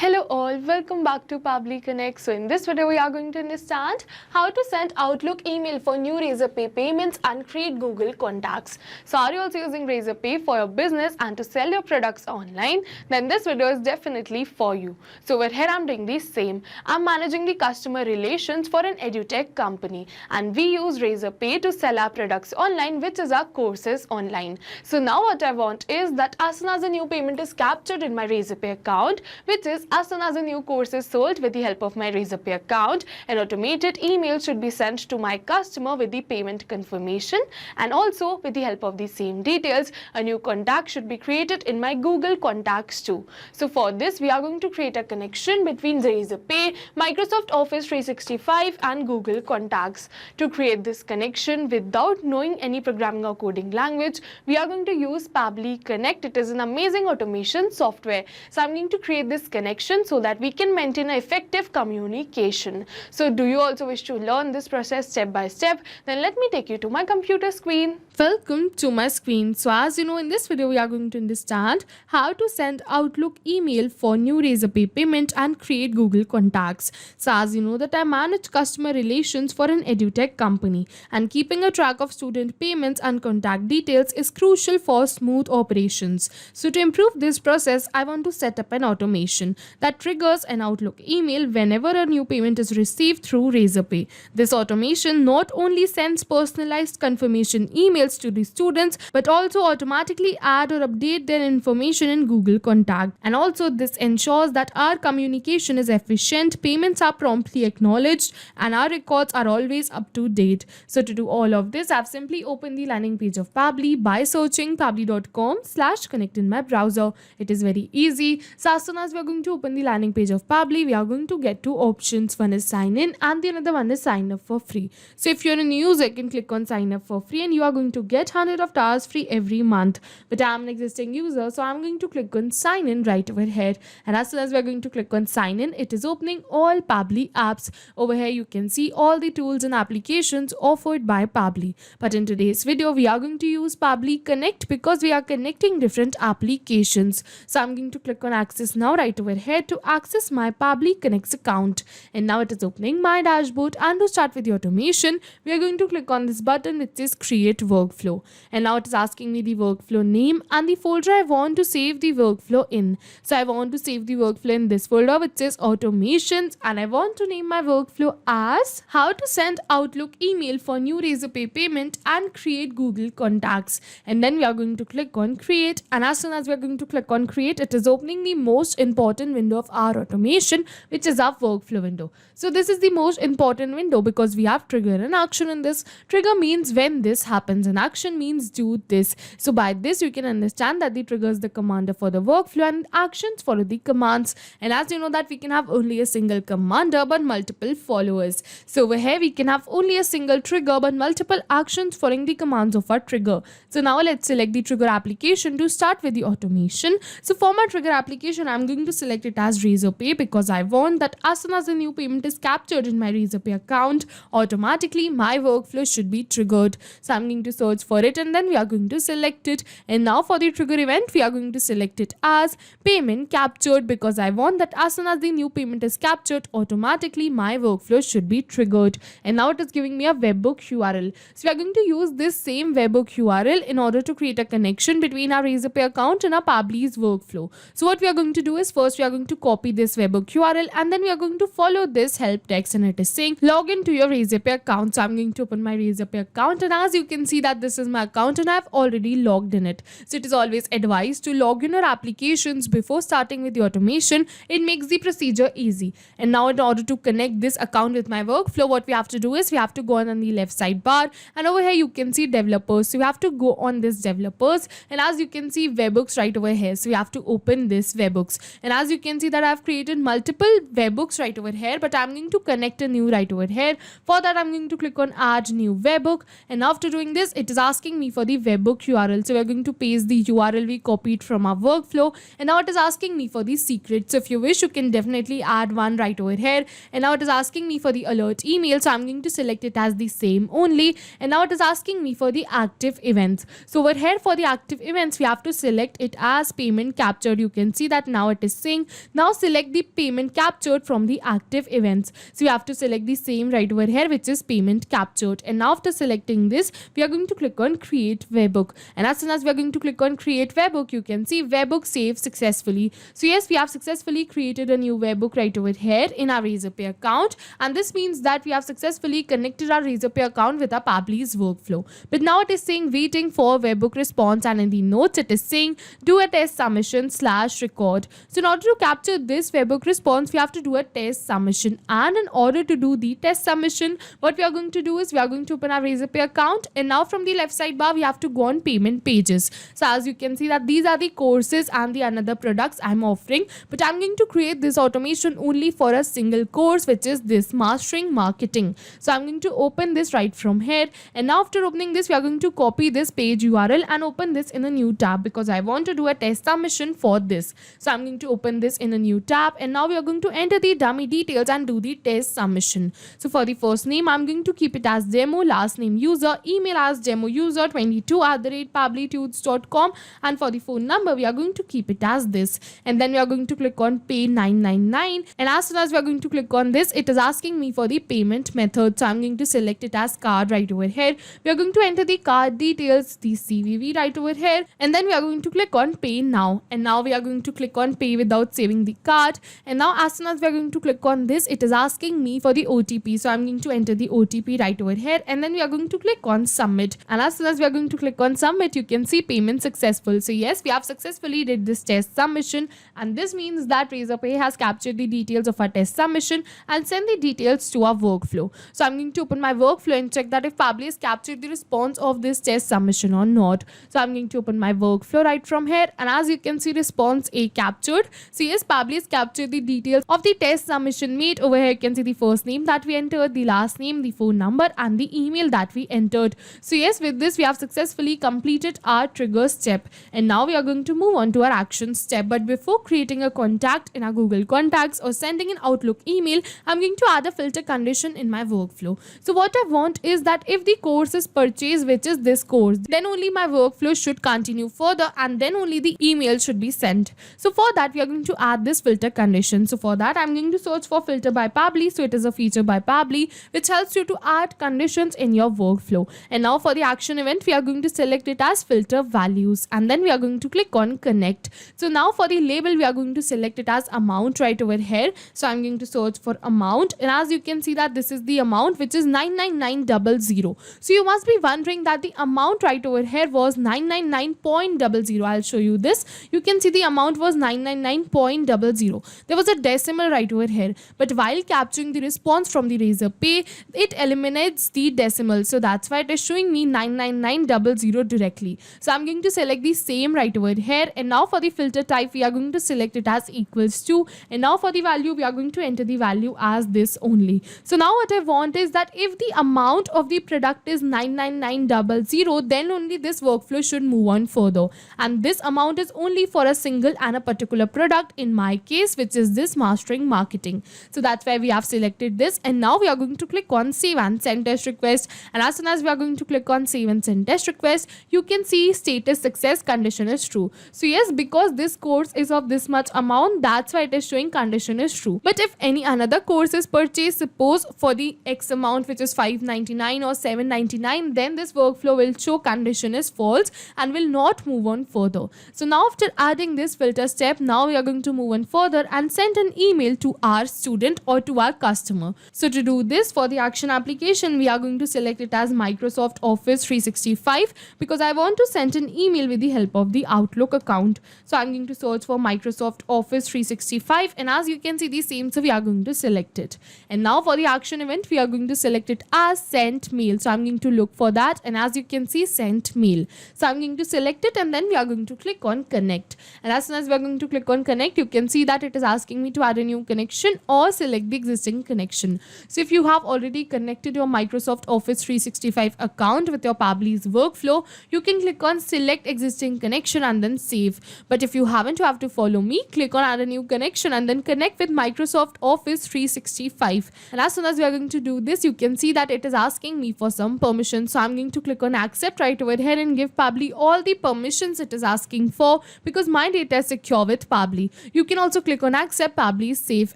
Hello all, welcome back to Pabbly Connect. So in this video we are going to understand how to send Outlook email for new Razorpay payments and create Google contacts. So are you also using Razorpay for your business and to sell your products online? Then this video is definitely for you. So over here I'm doing the same. I'm managing the customer relations for an edutech company and we use Razorpay to sell our products online, which is our courses online. So now what I want is that as soon as a new payment is captured in my Razorpay account, which is as soon as a new course is sold with the help of my Razorpay account, an automated email should be sent to my customer with the payment confirmation, and also with the help of the same details, a new contact should be created in my Google contacts too. So for this, we are going to create a connection between Razorpay, Microsoft Office 365 and Google contacts. To create this connection without knowing any programming or coding language, we are going to use Pabbly Connect. It is an amazing automation software. So I'm going to create this connection so that we can maintain an effective communication. So do you also wish to learn this process step by step? Then let me take you to my computer screen. Welcome to my screen. So as you know, in this video we are going to understand how to send Outlook email for new Razorpay payment and create Google contacts. So as you know that I manage customer relations for an edutech company, and keeping a track of student payments and contact details is crucial for smooth operations. So to improve this process, I want to set up an automation that triggers an Outlook email whenever a new payment is received through Razorpay. This automation not only sends personalized confirmation emails to the students, but also automatically add or update their information in Google Contact. And also this ensures that our communication is efficient, payments are promptly acknowledged, and our records are always up to date. So to do all of this, I've simply opened the landing page of Pabbly by searching pabbly.com/connect in my browser. It is very easy. So as soon as we're going to open the landing page of Pabbly, we are going to get two options. One is sign in and the another one is sign up for free. So if you're a new user, you can click on sign up for free and you are going to get 100 of hours free every month. But I'm an existing user, so I'm going to click on sign in right over here. And as soon as we're going to click on sign in, it is opening all Pabbly apps. Over here you can see all the tools and applications offered by Pabbly. But in today's video, we are going to use Pabbly Connect because we are connecting different applications. So I'm going to click on access now right over here to access my Pabbly Connect account. And now it is opening my dashboard, and to start with the automation, we are going to click on this button which says create workflow. And now it is asking me the workflow name and the folder I want to save the workflow in. So I want to save the workflow in this folder which says automations, and I want to name my workflow as how to send Outlook email for new Razorpay payment and create Google contacts. And then we are going to click on create, and as soon as we are going to click on create, it is opening the most important window of our automation, which is our workflow window. So this is the most important window because we have trigger and action in this. Trigger means when this happens and action means do this. So by this you can understand that the trigger is the commander for the workflow and actions follow the commands. And as you know that we can have only a single commander but multiple followers. So over here we can have only a single trigger but multiple actions following the commands of our trigger. So now let's select the trigger application to start with the automation. So for my trigger application, I'm going to select it as Razorpay because I want that as soon as a new payment is captured in my Razorpay account, automatically my workflow should be triggered. So I'm going to search for it and then we are going to select it. And now for the trigger event, we are going to select it as payment captured because I want that as soon as the new payment is captured, automatically my workflow should be triggered. And now it is giving me a webhook URL. So we are going to use this same webhook URL in order to create a connection between our Razorpay account and our Pabbly's workflow. So what we are going to do is first we are going to copy this webhook URL and then we are going to follow this help text, and it is saying log into your Razorpay account. So I'm going to open my Razorpay account, and as you can see that this is my account and I've already logged in it. So it is always advised to log in your applications before starting with the automation. It makes the procedure easy. And now in order to connect this account with my workflow, what we have to do is we have to go on the left side bar, and over here you can see developers. So we have to go on this developers, and as you can see webhooks right over here. So we have to open this webhooks, and as you can see that I've created multiple webhooks right over here, but I'm going to connect a new right over here. For that I'm going to click on add new webhook, and after doing this it is asking me for the webhook URL. So we're going to paste the URL we copied from our workflow, and now it is asking me for the secret. So if you wish, you can definitely add one right over here. And now it is asking me for the alert email, so I'm going to select it as the same only. And now it is asking me for the active events. So over here for the active events, we have to select it as payment captured. You can see that now it is saying now select the payment captured from the active events. So we have to select the same right over here, which is payment captured. And now after selecting this, we are going to click on create webhook. And as soon as we are going to click on create webhook, you can see webhook saved successfully. So yes, we have successfully created a new webhook right over here in our Razorpay account, and this means that we have successfully connected our Razorpay account with our Pabbly's workflow. But now it is saying waiting for webhook response, and in the notes it is saying do a test submission / record. So in order to capture this webhook response, we have to do a test submission, and in order to do the test submission, what we are going to do is we are going to open our Razorpay account, and now from the left sidebar we have to go on payment pages. So as you can see that these are the courses and the another products I'm offering, but I'm going to create this automation only for a single course, which is this mastering marketing. So I'm going to open this right from here, and now after opening this, we are going to copy this page URL and open this in a new tab because I want to do a test submission for this. So I'm going to open this in a new tab, and now we are going to enter the dummy details and do the test submission. So for the first name, I'm going to keep it as demo, last name user, email as demoUser22@pabblytudes.com, and for the phone number, we are going to keep it as this. And then we are going to click on pay 999, and as soon as we are going to click on this, it is asking me for the payment method. So I'm going to select it as card right over here. We are going to enter the card details, the CVV right over here, and then we are going to click on pay now. And now we are going to click on pay without saving the card. And now as soon as we are going to click on this, it is asking me for the OTP. So I'm going to enter the OTP right over here, and then we are going to click on submit. And as soon as we are going to click on submit, you can see payment successful. So yes, we have successfully did this test submission, and this means that Razorpay has captured the details of our test submission and sent the details to our workflow. So I'm going to open my workflow and check that if Pabbly has captured the response of this test submission or not. So I'm going to open my workflow right from here, and as you can see, response A captured. So yes, Pabbly has captured the details of the test submission made. Over here you can see the first name that we entered, the last name, the phone number, and the email that we entered. So yes, with this we have successfully completed our trigger step, and now we are going to move on to our action step. But before creating a contact in our Google Contacts or sending an Outlook email, I'm going to add a filter condition in my workflow. So what I want is that if the course is purchased, which is this course, then only my workflow should continue further, and then only the email should be sent. So for that, we are going to add this filter condition. So for that, I'm going to search for filter by Pabbly. So it is a feature by Pabbly which helps you to add conditions in your workflow. And now for the action event, we are going to select it as filter values, and then we are going to click on connect. So now for the label, we are going to select it as amount right over here. So I'm going to search for amount, and as you can see that this is the amount, which is 99900. So you must be wondering that the amount right over here was 999.00. I'll show you this. You can see the amount was 999.00. There was a decimal right over here, but while capturing the response from the Razorpay, it eliminates the decimal. So that's why it is showing me 99900 directly. So I'm going to select the same right over here, and now for the filter type, we are going to select it as equals to, and now for the value, we are going to enter the value as this only. So now what I want is that if the amount of the product is 99900, then only this workflow should move on further, and this amount is only for a single and a particular product, in my case, which is this mastering marketing. So that's why we have selected this, and now we are going to click on save and send test request. And as soon as we are going to click on save and send test request, you can see status success, condition is true. So yes, because this course is of this much amount, that's why it is showing condition is true. But if any another course is purchased, suppose for the X amount, which is 599 or 799, then this workflow will show condition is false and will not move on further. So now after adding this filter step, now we are going to move on further and send an email to our student or to our customer. So to do this, for the action application, we are going to select it as Microsoft Office 365 because I want to send an email with the help of the Outlook account. So I'm going to search for Microsoft Office 365, and as you can see the same, so we are going to select it. And now for the action event, we are going to select it as sent mail. So I'm going to look for that, and as you can see, sent mail. So I'm going to select it, and then we are going to click on connect. And as soon as we are going to click on connect, you can see that it is asking me to add a new connection or select the existing connection. So if you have already connected your Microsoft Office 365 account account with your Pabbly's workflow, you can click on select existing connection and then save. But if you haven't, you have to follow me. Click on add a new connection and then connect with Microsoft Office 365. And as soon as we are going to do this, you can see that it is asking me for some permission. So I'm going to click on accept right over here and give Pabbly all the permissions it is asking for, because my data is secure with Pabbly. You can also click on accept. Pabbly is safe.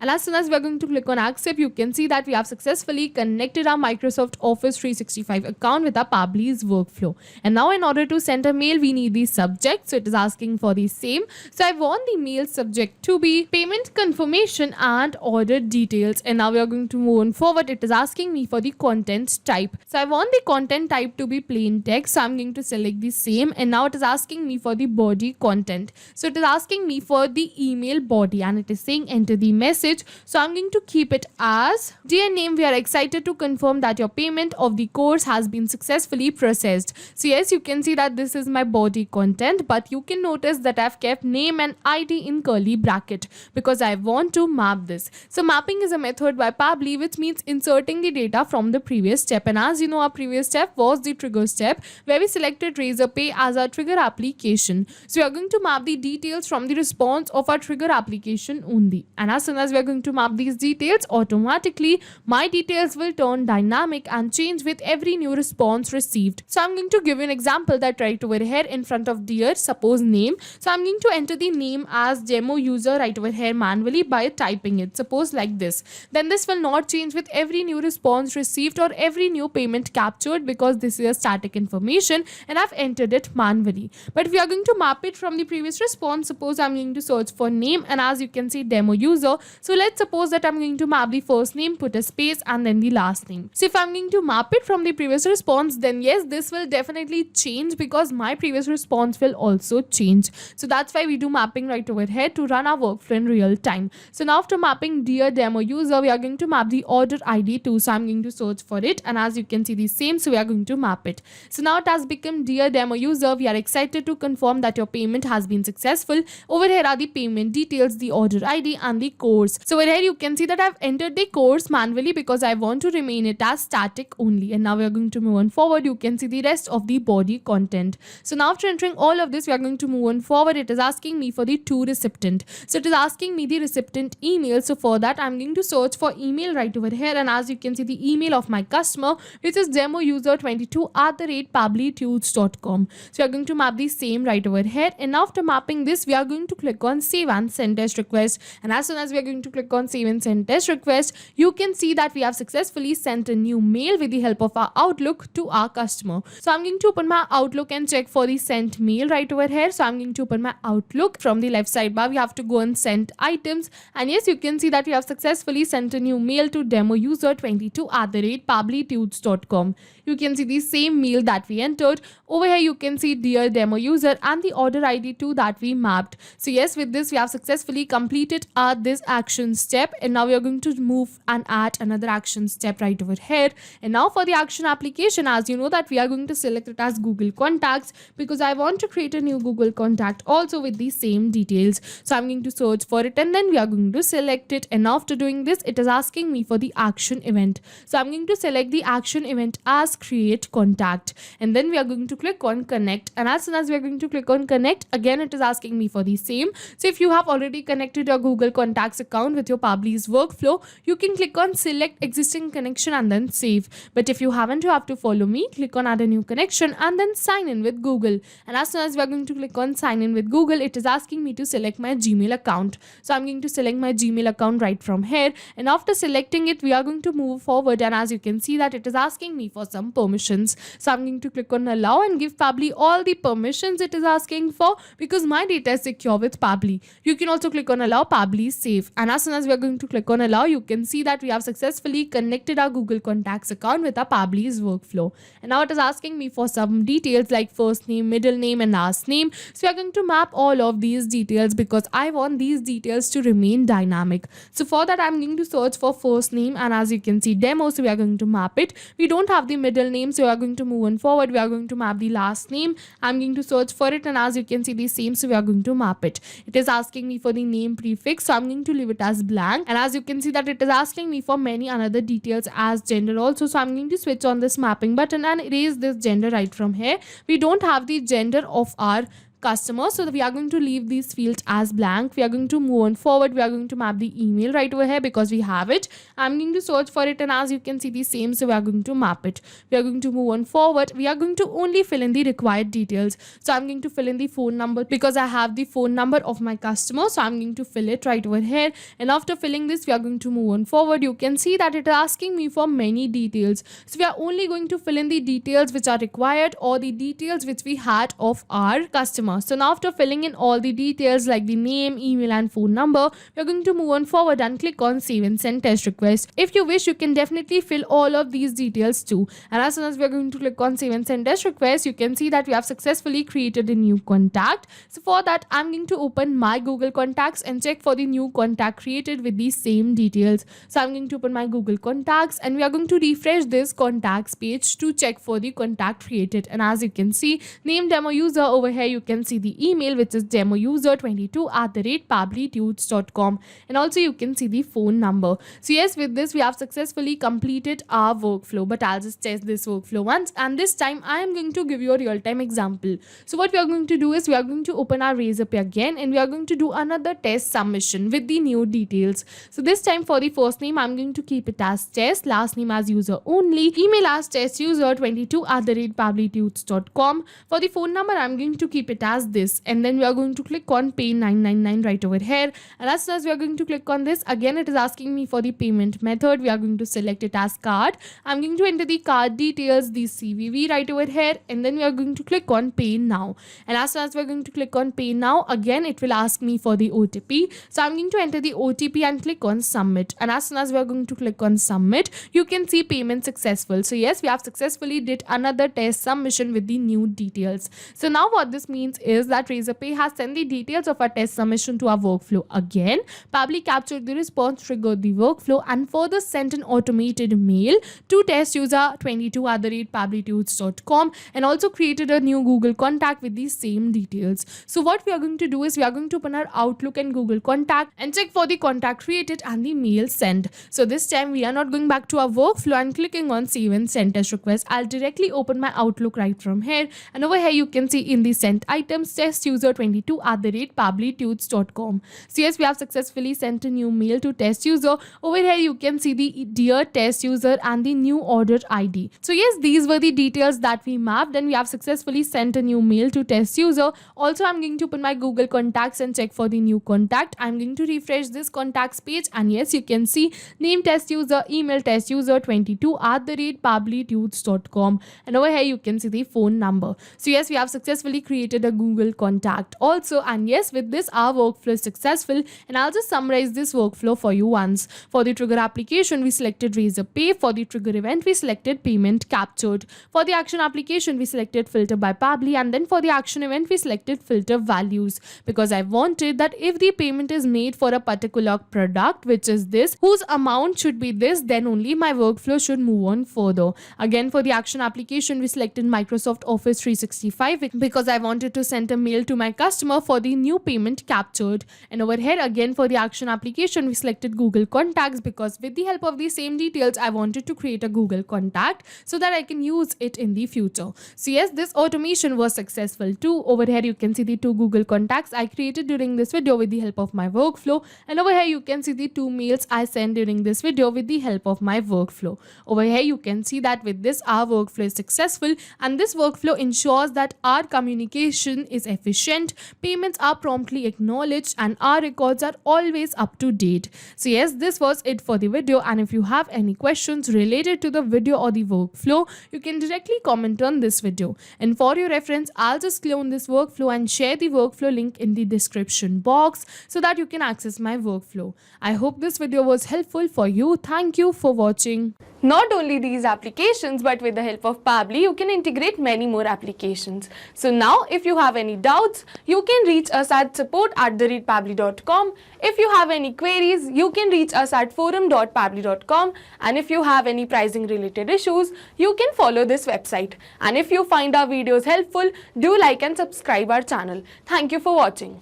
And as soon as we are going to click on accept, you can see that we have successfully connected our Microsoft Office 365 account with our Pabbly's workflow. And now in order to send a mail, we need the subject. So it is asking for the same. So I want the mail subject to be payment confirmation and order details. And now we are going to move on forward. It is asking me for the content type. So I want the content type to be plain text. So I'm going to select the same. And now it is asking me for the body content. So it is asking me for the email body, and it is saying enter the message. So I'm going to keep it as dear name, we are excited to confirm that your payment of the course has been successfully processed. So yes, you can see that this is my body content, but you can notice that I've kept name and ID in curly bracket because I want to map this. So mapping is a method by Pabbly which means inserting the data from the previous step. And as you know, our previous step was the trigger step where we selected Razorpay as our trigger application. So we are going to map the details from the response of our trigger application only. And as soon as we are going to map these details, automatically my details will turn dynamic and change with every new response received. So I'm going to give you an example that right over here in front of dear, suppose name. So I'm going to enter the name as demo user right over here manually by typing it, suppose like this. Then this will not change with every new response received or every new payment captured, because this is a static information and I've entered it manually. But if we are going to map it from the previous response, suppose I'm going to search for name, and as you can see demo user. So let's suppose that I'm going to map the first name, put a space and then the last name. So if I'm going to map it from the previous response, then yes, this will definitely change because my previous response will also change. So that's why we do mapping right over here to run our workflow in real time. So now after mapping dear demo user, we are going to map the order ID too. So I'm going to search for it, and as you can see the same, so we are going to map it. So now it has become dear demo user, we are excited to confirm that your payment has been successful. Over here are the payment details, the order ID and the course. So over here you can see that I've entered the course manually because I want to remain it as static only. And now we are going to move on forward. You can see the rest of the body content. So now after entering all of this, we are going to move on forward. It is asking me for the to recipient. So it is asking me the recipient email. So for that I'm going to search for email right over here, and as you can see the email of my customer, which is demouser22@pabblytudes.com. So we are going to map the same right over here. And after mapping this, we are going to click on save and send test request. And as soon as we are going to click on save and send test request, you can see that we have successfully sent a new mail with the help of our Outlook to our customer. So I'm going to open my Outlook and check for the sent mail right over here. So I'm going to open my Outlook. From the left sidebar, we have to go and send items. And yes, you can see that we have successfully sent a new mail to demouser22@pabblytudes.com. You can see the same mail that we entered. Over here you can see dear demo user and the order ID too that we mapped. So yes, with this we have successfully completed this action step, and now we are going to move and add another action step right over here. And now for the action application, as you know that we are going to select it as Google Contacts because I want to create a new Google Contact also with the same details. So I'm going to search for it and then we are going to select it. And after doing this, it is asking me for the action event. So I'm going to select the action event as create contact, and then we are going to click on connect. And as soon as we are going to click on connect, again it is asking me for the same. So if you have already connected your Google Contacts account with your Pabbly's workflow, you can click on select existing connection and then save. But if you haven't, you have to follow me. Click on add a new connection and then sign in with Google. And as soon as we are going to click on sign in with Google, it is asking me to select my Gmail account. So I'm going to select my Gmail account right from here, and after selecting it, we are going to move forward. And as you can see that it is asking me for some permissions. So I'm going to click on allow and give Pabbly all the permissions it is asking for because my data is secure with Pabbly. You can also click on allow. Pabbly is safe. And as soon as we are going to click on allow, you can see that we have successfully connected our Google Contacts account with our Pabbly's workflow. And now it is asking me for some details like first name, middle name and last name. So we are going to map all of these details because I want these details to remain dynamic. So for that I'm going to search for first name, and as you can see demo, so we are going to map it. We don't have the middle name, so we are going to move on forward. We are going to map the last name. I'm going to search for it, and as you can see the same, so we are going to map it. It is asking me for the name prefix, so I'm going to leave it as blank. And as you can see that it is asking me for many another details as gender also, so I'm going to switch on this mapping button open and erase this gender right from here. We don't have the gender of our customer, so we are going to leave these fields as blank. We are going to move on forward. We are going to map the email right over here because we have it. I'm going to search for it, and as you can see the same, so we are going to map it. We are going to move on forward. We are going to only fill in the required details. So I'm going to fill in the phone number because I have the phone number of my customer, so I'm going to fill it right over here. And after filling this, we are going to move on forward. You can see that it is asking me for many details, so we are only going to fill in the details which are required or the details which we had of our customer. So now after filling in all the details like the name, email and phone number, we're going to move on forward and click on save and send test request. If you wish, you can definitely fill all of these details too. And as soon as we're going to click on save and send test request, you can see that we have successfully created a new contact. So for that, I'm going to open my Google Contacts and check for the new contact created with these same details. So I'm going to open my Google Contacts and we are going to refresh this contacts page to check for the contact created. And as you can see, name demo user over here, you can see the email which is demouser22@pabblytudes.com, and also you can see the phone number. So yes, with this we have successfully completed our workflow, but I'll just test this workflow once, and this time I am going to give you a real-time example. So what we are going to do is we are going to open our Razorpay again and we are going to do another test submission with the new details. So this time for the first name, I'm going to keep it as test, last name as user only, email as testuser22@pabblytudes.com. For the phone number, I'm going to keep it as this, and then we are going to click on pay 999 right over here. And as soon as we are going to click on this, again it is asking me for the payment method. We are going to select it as card. I'm going to enter the card details, the CVV right over here, and then we are going to click on pay now. And as soon as we are going to click on pay now, again it will ask me for the OTP. So I'm going to enter the OTP and click on submit. And as soon as we are going to click on submit, you can see payment successful. So yes, we have successfully did another test submission with the new details. So now what this means is that Razorpay has sent the details of our test submission to our workflow again. Pabbly captured the response, triggered the workflow, and further sent an automated mail to testuser22@pabblytudes.com and also created a new Google contact with the same details. So what we are going to do is we are going to open our Outlook and Google contact and check for the contact created and the mail sent. So this time we are not going back to our workflow and clicking on save and send test request. I'll directly open my Outlook right from here, and over here you can see in the sent items testuser22@pabblytudes.com. So yes, we have successfully sent a new mail to test user. Over here you can see the dear test user and the new order ID. So yes, these were the details that we mapped, and we have successfully sent a new mail to test user. Also, I'm going to open my Google Contacts and check for the new contact. I'm going to refresh this contacts page, and yes, you can see name test user, email testuser22@pabblytudes.com, and over here you can see the phone number. So yes, we have successfully created a Google contact also, and yes, with this our workflow is successful. And I'll just summarize this workflow for you once. For the trigger application, we selected Razorpay. For the trigger event, we selected payment captured. For the action application, we selected filter by Pabbly, and then for the action event, we selected filter values, because I wanted that if the payment is made for a particular product, which is this, whose amount should be this, then only my workflow should move on further. Again, for the action application, we selected Microsoft Office 365 because I wanted to send a mail to my customer for the new payment captured. And over here again for the action application, we selected Google Contacts because with the help of the same details, I wanted to create a Google contact so that I can use it in the future. So yes, this automation was successful too. Over here you can see the 2 Google contacts I created during this video with the help of my workflow, and over here you can see the 2 mails I sent during this video with the help of my workflow. Over here you can see that with this our workflow is successful, and this workflow ensures that our communication is efficient, payments are promptly acknowledged, and our records are always up to date. So yes, this was it for the video, and if you have any questions related to the video or the workflow, you can directly comment on this video. And for your reference, I'll just clone this workflow and share the workflow link in the description box so that you can access my workflow. I hope this video was helpful for you. Thank you for watching. Not only these applications, but with the help of Pabbly, you can integrate many more applications. So now, if you have any doubts, you can reach us at support@pabbly.com. If you have any queries, you can reach us at forum.pabbly.com. And if you have any pricing related issues, you can follow this website. And if you find our videos helpful, do like and subscribe our channel. Thank you for watching.